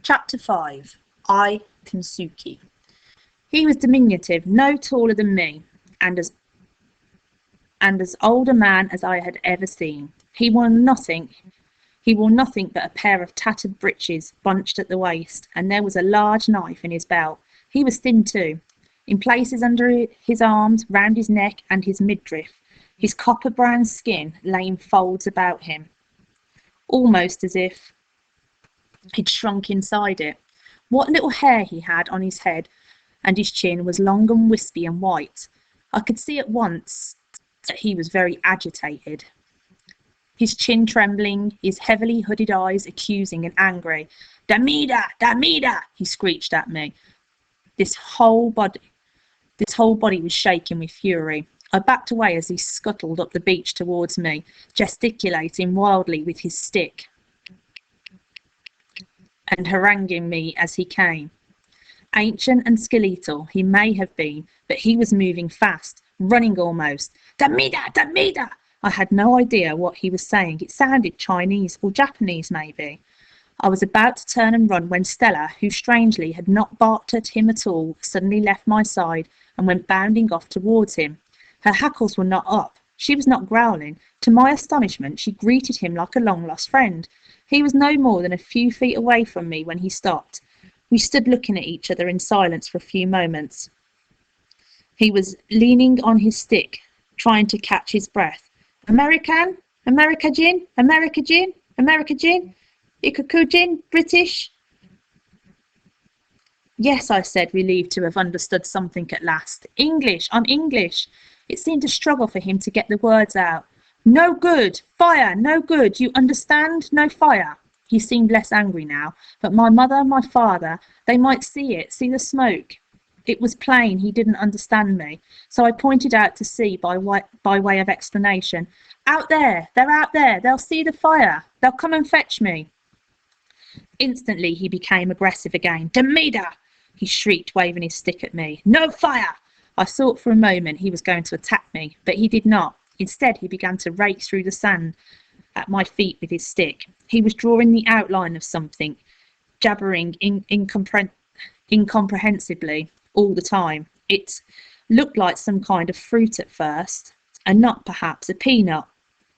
Chapter 5. I, Kensuke. He was diminutive, no taller than me, and as old a man as I had ever seen. He wore nothing but a pair of tattered breeches bunched at the waist, and there was a large knife in his belt. He was thin too, in places under his arms, round his neck and his midriff. His copper-brown skin lay in folds about him, almost as if he'd shrunk inside it. What little hair he had on his head and his chin was long and wispy and white. I could see at once that he was very agitated, his chin trembling, his heavily hooded eyes accusing and angry. "Damida! Damida!" he screeched at me. His whole body was shaking with fury. I backed away as he scuttled up the beach towards me, gesticulating wildly with his stick and haranguing me as he came. Ancient and skeletal he may have been, but he was moving fast, running almost. "Damida! Damida!" I had no idea what he was saying. It sounded Chinese or Japanese, maybe. I was about to turn and run when Stella, who strangely had not barked at him at all, suddenly left my side and went bounding off towards him. Her hackles were not up. She was not growling. To my astonishment, she greeted him like a long-lost friend. He was no more than a few feet away from me when he stopped. We stood looking at each other in silence for a few moments. He was leaning on his stick, trying to catch his breath. "American? America Jin? America Jin? America Jin? Ikuku Jin? British?" "Yes," I said, relieved to have understood something at last. "English, I'm English." It seemed a struggle for him to get the words out. "No good! Fire! No good! You understand? No fire!" He seemed less angry now, but my mother and my father, they might see the smoke. It was plain he didn't understand me, so I pointed out to sea by way of explanation. "Out there! They're out there! They'll see the fire! They'll come and fetch me!" Instantly he became aggressive again. "Damida!" he shrieked, waving his stick at me. "No fire!" I thought for a moment he was going to attack me, but he did not. Instead, he began to rake through the sand at my feet with his stick. He was drawing the outline of something, jabbering incomprehensibly all the time. It looked like some kind of fruit at first, a nut perhaps, a peanut.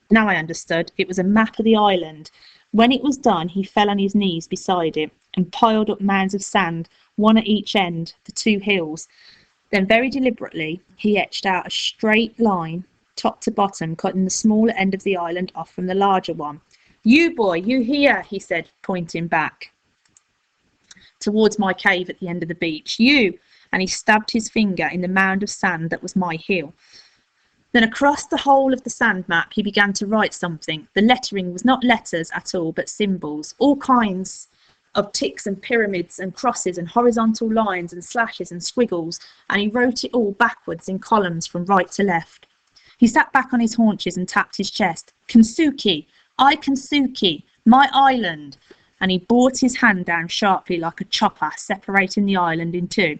Now I understood. It was a map of the island. When it was done, he fell on his knees beside it and piled up mounds of sand, one at each end, the two hills. Then very deliberately he etched out a straight line, top to bottom, cutting the smaller end of the island off from the larger one. "You boy, you here," he said, pointing back towards my cave at the end of the beach. "You!" And he stabbed his finger in the mound of sand that was my hill. Then across the whole of the sand map he began to write something. The lettering was not letters at all, but symbols, all kinds of ticks and pyramids and crosses and horizontal lines and slashes and squiggles, and he wrote it all backwards in columns from right to left. He sat back on his haunches and tapped his chest. "Kensuke, I Kensuke, my island," and he brought his hand down sharply like a chopper, separating the island in two.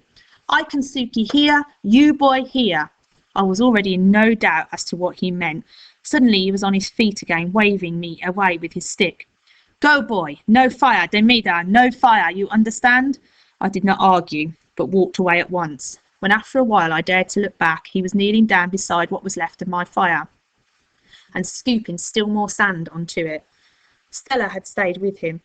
"I Kensuke here, you boy here." I was already in no doubt as to what he meant. Suddenly he was on his feet again, waving me away with his stick. "Go, boy! No fire, Demida! No fire! You understand?" I did not argue, but walked away at once. When after a while I dared to look back, he was kneeling down beside what was left of my fire and scooping still more sand onto it. Stella had stayed with him.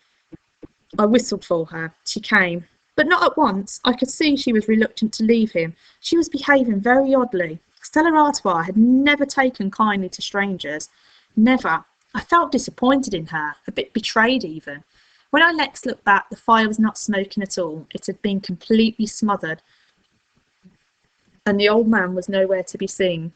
I whistled for her. She came, but not at once. I could see she was reluctant to leave him. She was behaving very oddly. Stella Artois had never taken kindly to strangers. Never. I felt disappointed in her, a bit betrayed even. When I next looked back, the fire was not smoking at all. It had been completely smothered, and the old man was nowhere to be seen.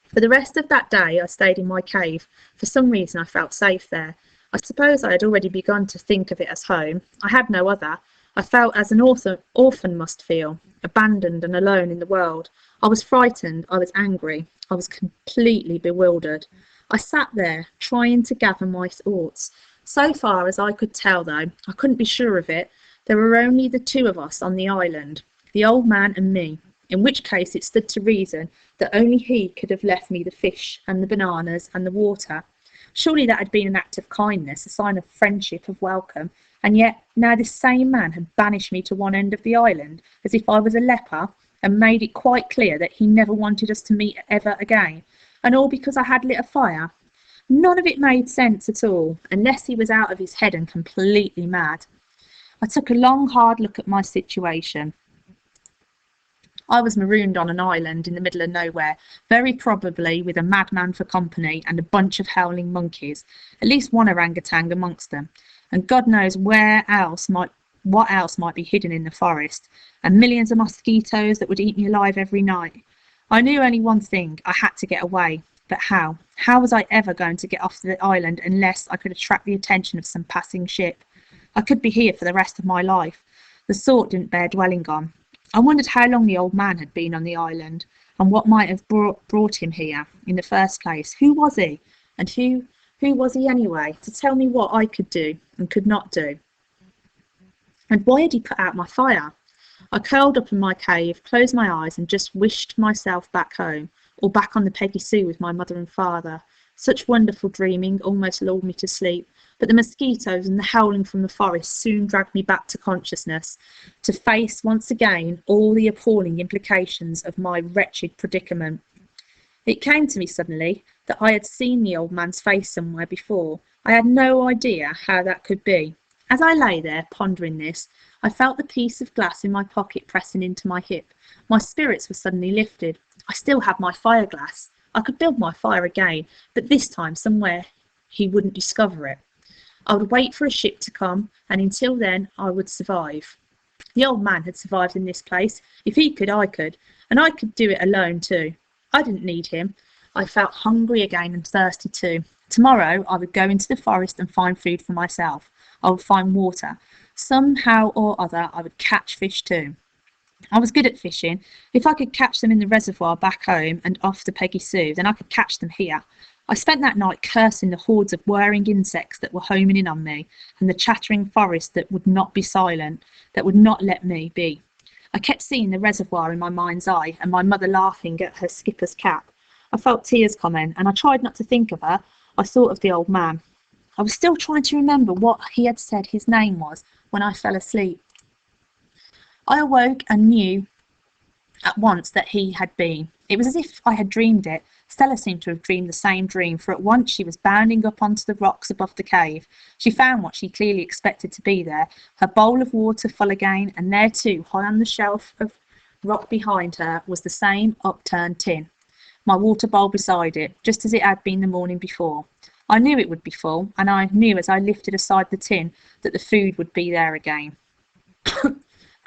For the rest of that day I stayed in my cave. For some reason I felt safe there. I suppose I had already begun to think of it as home. I had no other. I felt as an orphan must feel, abandoned and alone in the world. I was frightened, I was angry, I was completely bewildered. I sat there, trying to gather my thoughts. So far as I could tell, though, I couldn't be sure of it, there were only the two of us on the island, the old man and me, in which case it stood to reason that only he could have left me the fish and the bananas and the water. Surely that had been an act of kindness, a sign of friendship, of welcome. And yet now this same man had banished me to one end of the island, as if I was a leper, and made it quite clear that he never wanted us to meet ever again. And all because I had lit a fire. None of it made sense at all, unless he was out of his head and completely mad. I took a long, hard look at my situation. I was marooned on an island in the middle of nowhere, very probably with a madman for company and a bunch of howling monkeys, at least one orangutan amongst them, and God knows what else might be hidden in the forest, and millions of mosquitoes that would eat me alive every night. I knew only one thing: I had to get away. But how? How was I ever going to get off the island unless I could attract the attention of some passing ship? I could be here for the rest of my life. The thought didn't bear dwelling on. I wondered how long the old man had been on the island, and what might have brought him here in the first place. Who was he? And who was he anyway, to tell me what I could do and could not do? And why had he put out my fire? I curled up in my cave, closed my eyes, and just wished myself back home, or back on the Peggy Sue with my mother and father. Such wonderful dreaming almost lulled me to sleep, but the mosquitoes and the howling from the forest soon dragged me back to consciousness, to face once again all the appalling implications of my wretched predicament. It came to me suddenly that I had seen the old man's face somewhere before. I had no idea how that could be. As I lay there pondering this, I felt the piece of glass in my pocket pressing into my hip. My spirits were suddenly lifted. I still had my fire glass. I could build my fire again, but this time somewhere he wouldn't discover it. I would wait for a ship to come, and until then I would survive. The old man had survived in this place. If he could, I could, and I could do it alone too. I didn't need him. I felt hungry again and thirsty too. Tomorrow I would go into the forest and find food for myself. I would find water. Somehow or other I would catch fish too. I was good at fishing. If I could catch them in the reservoir back home and off the Peggy Sue, then I could catch them here. I spent that night cursing the hordes of whirring insects that were homing in on me, and the chattering forest that would not be silent, that would not let me be. I kept seeing the reservoir in my mind's eye, and my mother laughing at her skipper's cap. I felt tears coming, and I tried not to think of her. I thought of the old man. I was still trying to remember what he had said his name was when I fell asleep. I awoke and knew at once that he had been. It was as if I had dreamed it. Stella seemed to have dreamed the same dream, for at once she was bounding up onto the rocks above the cave. She found what she clearly expected to be there, her bowl of water full again, and there too, high on the shelf of rock behind her, was the same upturned tin, my water bowl beside it, just as it had been the morning before. I knew it would be full, and I knew as I lifted aside the tin that the food would be there again.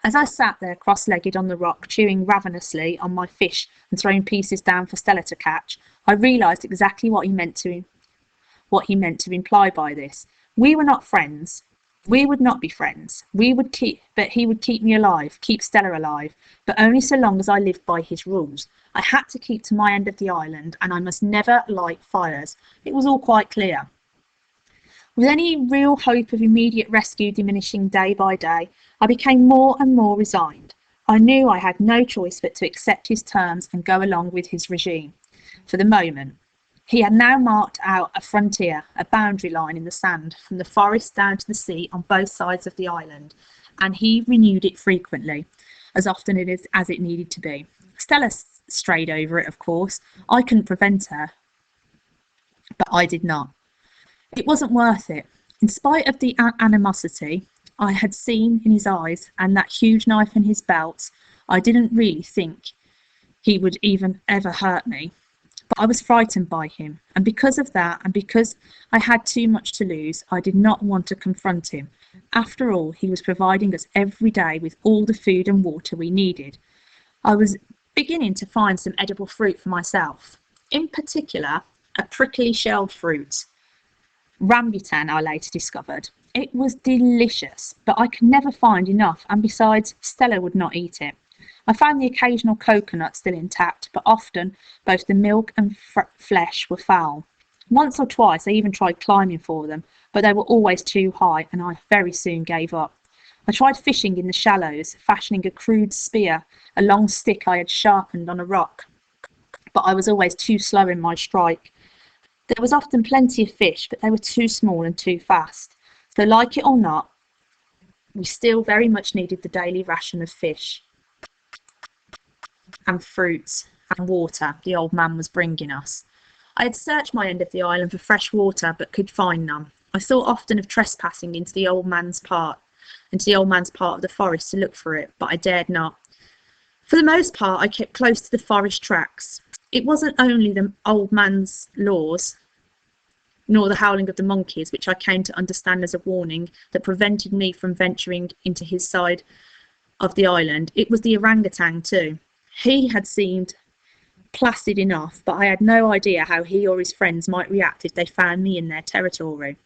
As I sat there cross-legged on the rock, chewing ravenously on my fish and throwing pieces down for Stella to catch, I realised exactly what he meant to imply by this. We were not friends. We would not be friends. But he would keep me alive, keep Stella alive, but only so long as I lived by his rules. I had to keep to my end of the island, and I must never light fires. It was all quite clear. With any real hope of immediate rescue diminishing day by day, I became more and more resigned. I knew I had no choice but to accept his terms and go along with his regime. For the moment, he had now marked out a frontier, a boundary line in the sand, from the forest down to the sea on both sides of the island, and he renewed it frequently, as often as it needed to be. Stella strayed over it, of course. I couldn't prevent her, but I did not. It wasn't worth it. In spite of the animosity I had seen in his eyes and that huge knife in his belt, I didn't really think he would even ever hurt me. But I was frightened by him, and because of that, and because I had too much to lose, I did not want to confront him. After all, he was providing us every day with all the food and water we needed. I was beginning to find some edible fruit for myself. In particular, a prickly shelled fruit. Rambutan, I later discovered. It was delicious, but I could never find enough, and besides, Stella would not eat it. I found the occasional coconut still intact, but often both the milk and flesh were foul. Once or twice I even tried climbing for them, but they were always too high, and I very soon gave up. I tried fishing in the shallows, fashioning a crude spear, a long stick I had sharpened on a rock, but I was always too slow in my strike. There was often plenty of fish, but they were too small and too fast. So like it or not, we still very much needed the daily ration of fish and fruits and water the old man was bringing us. I had searched my end of the island for fresh water, but could find none. I thought often of trespassing into the old man's part of the forest to look for it, but I dared not. For the most part, I kept close to the forest tracks. It wasn't only the old man's laws, nor the howling of the monkeys, which I came to understand as a warning, that prevented me from venturing into his side of the island. It was the orangutan too. He had seemed placid enough, but I had no idea how he or his friends might react if they found me in their territory.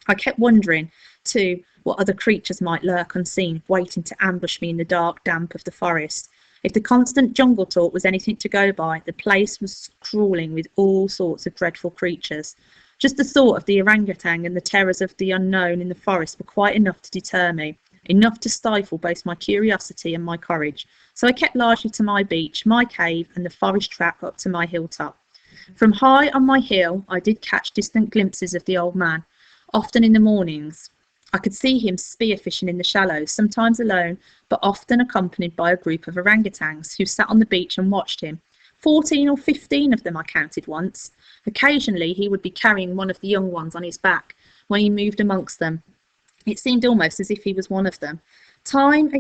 I kept wondering, too, what other creatures might lurk unseen, waiting to ambush me in the dark damp of the forest. If the constant jungle talk was anything to go by, the place was crawling with all sorts of dreadful creatures. Just the thought of the orangutan and the terrors of the unknown in the forest were quite enough to deter me, enough to stifle both my curiosity and my courage. So I kept largely to my beach, my cave, and the forest track up to my hilltop. From high on my hill, I did catch distant glimpses of the old man, often in the mornings. I could see him spearfishing in the shallows, sometimes alone, but often accompanied by a group of orangutans who sat on the beach and watched him. 14 or 15 of them I counted once. Occasionally he would be carrying one of the young ones on his back when he moved amongst them. It seemed almost as if he was one of them. Time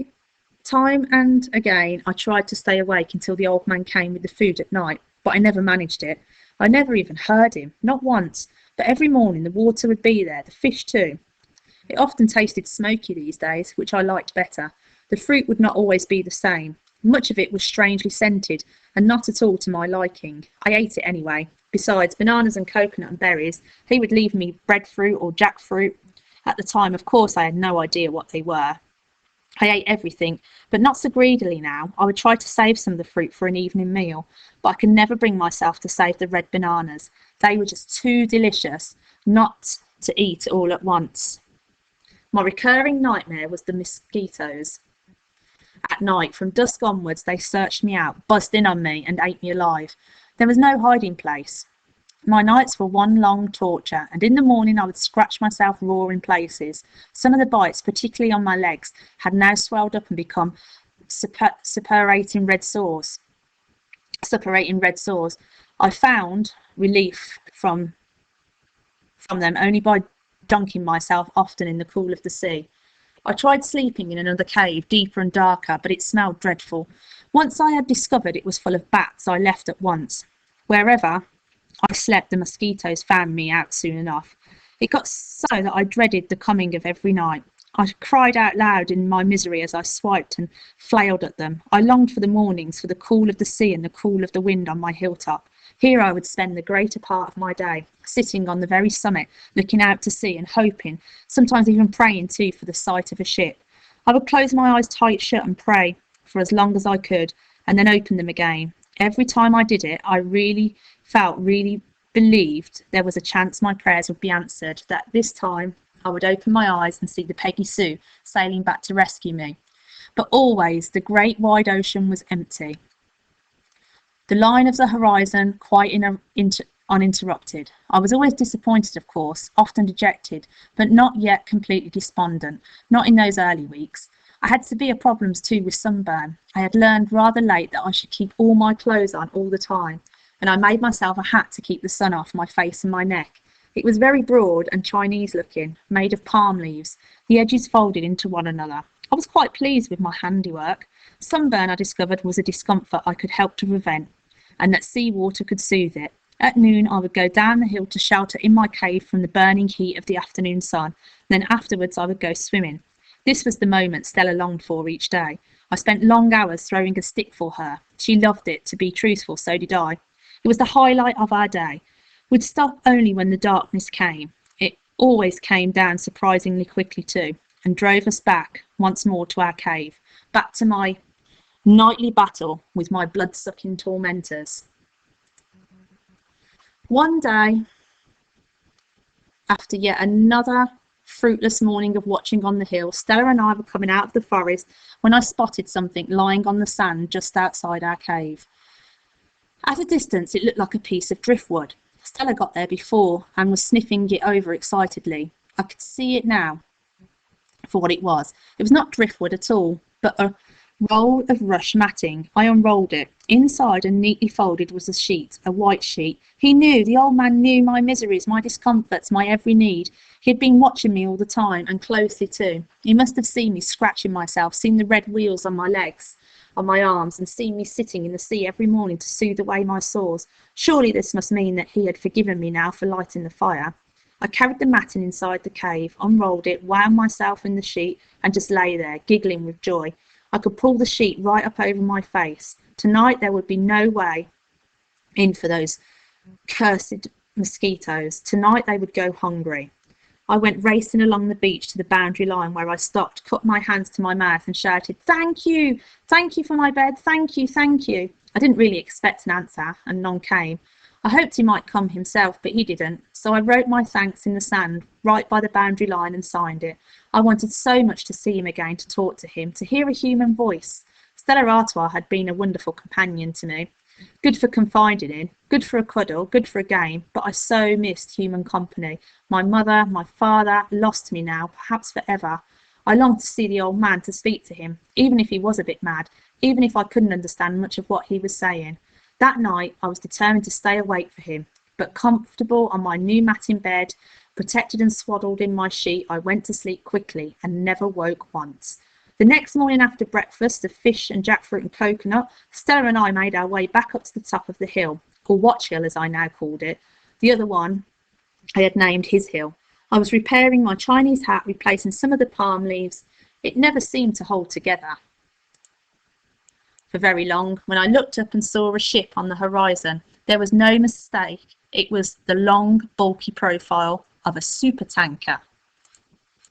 and again I tried to stay awake until the old man came with the food at night, but I never managed it. I never even heard him, not once, but every morning the water would be there, the fish too. It often tasted smoky these days, which I liked better. The fruit would not always be the same. Much of it was strangely scented, and not at all to my liking. I ate it anyway. Besides bananas and coconut and berries, he would leave me breadfruit or jackfruit. At the time, of course, I had no idea what they were. I ate everything, but not so greedily now. I would try to save some of the fruit for an evening meal, but I could never bring myself to save the red bananas. They were just too delicious not to eat all at once. My recurring nightmare was the mosquitoes. At night, from dusk onwards, they searched me out, buzzed in on me, and ate me alive. There was no hiding place. My nights were one long torture, and in the morning I would scratch myself raw in places. Some of the bites, particularly on my legs, had now swelled up and become suppurating red sores. I found relief from them only by dunking myself often in the cool of the sea. I tried sleeping in another cave, deeper and darker, but it smelled dreadful. Once I had discovered it was full of bats, I left at once. Wherever I slept, the mosquitoes found me out soon enough. It got so that I dreaded the coming of every night. I cried out loud in my misery as I swiped and flailed at them. I longed for the mornings, for the cool of the sea and the cool of the wind on my hilltop. Here I would spend the greater part of my day, sitting on the very summit, looking out to sea and hoping, sometimes even praying too, for the sight of a ship. I would close my eyes tight shut and pray for as long as I could, and then open them again. Every time I did it, I really believed there was a chance my prayers would be answered, that this time I would open my eyes and see the Peggy Sue sailing back to rescue me. But always the great wide ocean was empty. The line of the horizon quite uninterrupted. I was always disappointed, of course, often dejected, but not yet completely despondent, not in those early weeks. I had severe problems too with sunburn. I had learned rather late that I should keep all my clothes on all the time, and I made myself a hat to keep the sun off my face and my neck. It was very broad and Chinese looking, made of palm leaves, the edges folded into one another. I was quite pleased with my handiwork. Sunburn, I discovered, was a discomfort I could help to prevent, and that sea water could soothe it. At noon I would go down the hill to shelter in my cave from the burning heat of the afternoon sun. Then afterwards I would go swimming. This was the moment Stella longed for each day. I spent long hours throwing a stick for her. She loved it. To be truthful, so did I. It was the highlight of our day. We'd stop only when the darkness came. It always came down surprisingly quickly too, and drove us back once more to our cave, back to my nightly battle with my blood-sucking tormentors. One day, after yet another fruitless morning of watching on the hill, Stella and I were coming out of the forest when I spotted something lying on the sand just outside our cave. At a distance, it looked like a piece of driftwood. Stella got there before and was sniffing it over excitedly. I could see it now for what it was. It was not driftwood at all, but a roll of rush matting. I unrolled it. Inside and neatly folded was a sheet, a white sheet. He knew, the old man knew my miseries, my discomforts, my every need. He had been watching me all the time, and closely too. He must have seen me scratching myself, seen the red wheals on my legs, on my arms, and seen me sitting in the sea every morning to soothe away my sores. Surely this must mean that he had forgiven me now for lighting the fire. I carried the matting inside the cave, unrolled it, wound myself in the sheet, and just lay there, giggling with joy. I could pull the sheet right up over my face. Tonight there would be no way in for those cursed mosquitoes. Tonight they would go hungry. I went racing along the beach to the boundary line, where I stopped, put my hands to my mouth and shouted, "Thank you! Thank you for my bed! Thank you! Thank you!" I didn't really expect an answer, and none came. I hoped he might come himself, but he didn't, so I wrote my thanks in the sand right by the boundary line and signed it. I wanted so much to see him again, to talk to him, to hear a human voice. Stella Artois had been a wonderful companion to me. Good for confiding in, good for a cuddle, good for a game, but I so missed human company. My mother, my father, lost me now, perhaps forever. I longed to see the old man, to speak to him, even if he was a bit mad, even if I couldn't understand much of what he was saying. That night I was determined to stay awake for him, but comfortable on my new mat in bed, protected and swaddled in my sheet, I went to sleep quickly and never woke once. The next morning, after breakfast of fish and jackfruit and coconut, Stella and I made our way back up to the top of the hill, or Watch Hill as I now called it. The other one I had named His Hill. I was repairing my Chinese hat, replacing some of the palm leaves. It never seemed to hold together for very long. When I looked up and saw a ship on the horizon, there was no mistake. It was the long, bulky profile of a supertanker.